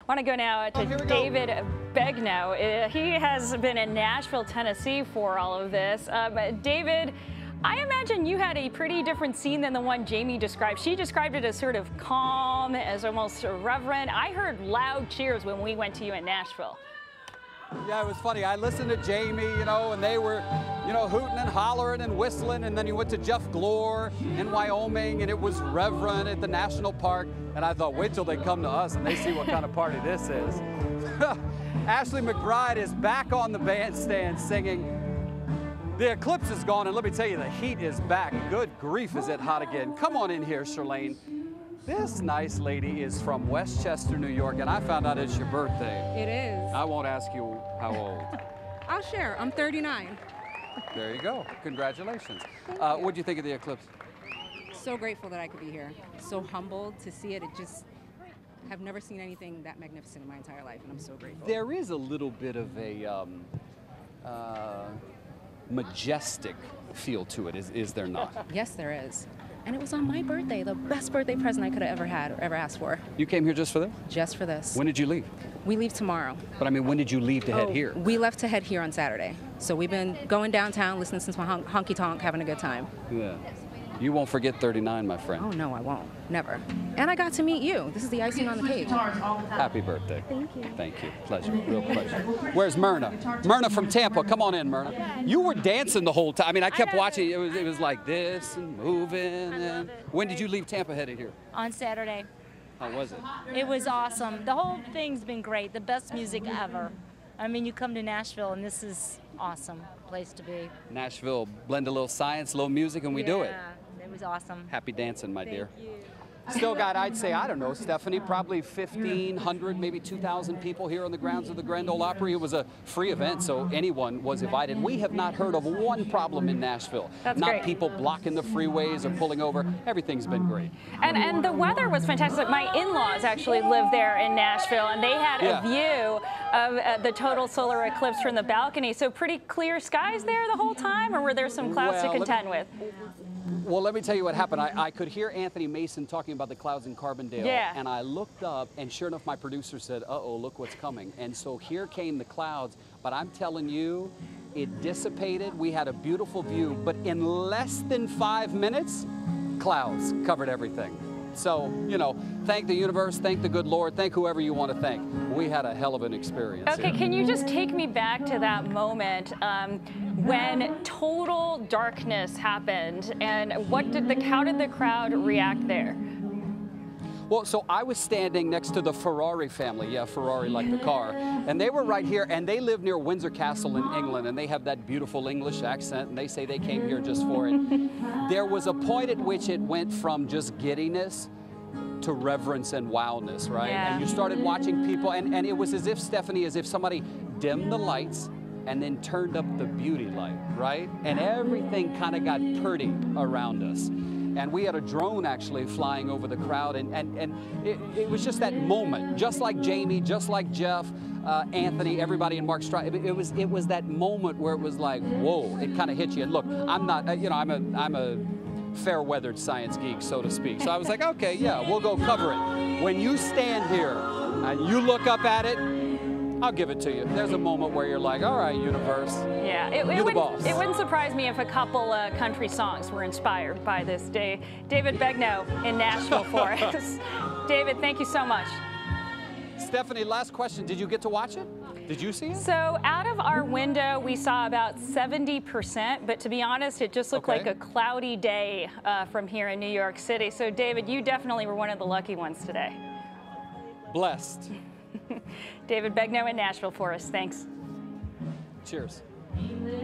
Want to go now to David Begnaud. He has been in Nashville, Tennessee for all of this. David, I imagine you had a pretty different scene than the one Jamie described. She described it as sort of calm, as almost reverent. I heard loud cheers when we went to you in Nashville. Yeah, it was funny. I listened to Jamie, and they were, hooting and hollering and whistling. And then you went to Jeff Glore in Wyoming, and it was reverent at the national park. And I thought, wait till they come to us and they see what kind of party this is. Ashley McBride is back on the bandstand singing. The eclipse is gone, and let me tell you, the heat is back. Good grief, is it hot again. Come on in here, Charlene. This nice lady is from Westchester, New York, and I found out it's your birthday. It is. I won't ask you how old. I'll share. I'm 39. There you go. Congratulations. What do you think of the eclipse? So grateful that I could be here. So humbled to see it. I've never seen anything that magnificent in my entire life, and I'm so grateful. There is a little bit of a majestic feel to it, is there not? Yes, there is. And it was on my birthday, the best birthday present I could have ever had or ever asked for. You came here just for this? Just for this. When did you leave? We leave tomorrow. But I mean, when did you leave to head here? We left to head here on Saturday. So we've been going downtown, listening to some honky tonk, having a good time. Yeah. You won't forget 39, my friend. Oh, no, I won't. Never. And I got to meet you. This is the icing on the cake. Happy birthday. Thank you. Thank you. Pleasure. Real pleasure. Where's Myrna? Myrna from Tampa. Come on in, Myrna. You were dancing the whole time. I mean, I kept watching. It was like this and moving. And when did you leave Tampa headed here? On Saturday. How was it? It was awesome. The whole thing's been great. The best music ever. I mean, you come to Nashville, and this is awesome place to be. Nashville, blend a little science, a little music, and we do it. It was awesome. Happy dancing, my dear. Thank you. Still got, I'd say, I don't know, Stephanie, probably 1,500, maybe 2,000 people here on the grounds of the Grand Ole Opry. It was a free event, so anyone was invited. We have not heard of one problem in Nashville. That's not great. People blocking the freeways or pulling over. Everything's been great. And the weather was fantastic. My in-laws actually live there in Nashville, and they had a view of the total solar eclipse from the balcony. So pretty clear skies there the whole time, or were there some clouds to contend with? Well, let me tell you what happened. I could hear Anthony Mason talking about the clouds in Carbondale, and I looked up, and sure enough, my producer said, uh-oh, look what's coming. And so here came the clouds, but I'm telling you, it dissipated. We had a beautiful view, but in less than 5 minutes, clouds covered everything. So, thank the universe, thank the good Lord, thank whoever you want to thank. We had a hell of an experience. Okay, here. can you just take me back to that moment when total darkness happened, and how did the crowd react there? Well, so I was standing next to the Ferrari family. Yeah, Ferrari like the car. And they were right here, and they live near Windsor Castle in England, and they have that beautiful English accent, and they say they came here just for it. There was a point at which it went from just giddiness to reverence and wowness, right? Yeah. And you started watching people, and it was as if, Stephanie, as if somebody dimmed the lights and then turned up the beauty light, right? And everything kind of got pretty around us. And we had a drone actually flying over the crowd, and it was just that moment, just like Jamie, just like Jeff, Anthony, everybody in Mark Stride. It was that moment where it was like, whoa, it kind of hit you. And look, I'm not, I'm a fair-weathered science geek, so to speak. So I was like, okay, yeah, we'll go cover it. When you stand here and you look up at it, I'll give it to you. There's a moment where you're like, all right, universe. Yeah, you're the boss. It wouldn't surprise me if a couple country songs were inspired by this day. David Begnaud in Nashville for us. David, thank you so much. Stephanie, last question. Did you get to watch it? Did you see it? So out of our window, we saw about 70%, but to be honest, it just looked like a cloudy day from here in New York City. So David, you definitely were one of the lucky ones today. Blessed. David Begnaud in Nashville for us. Thanks. Cheers.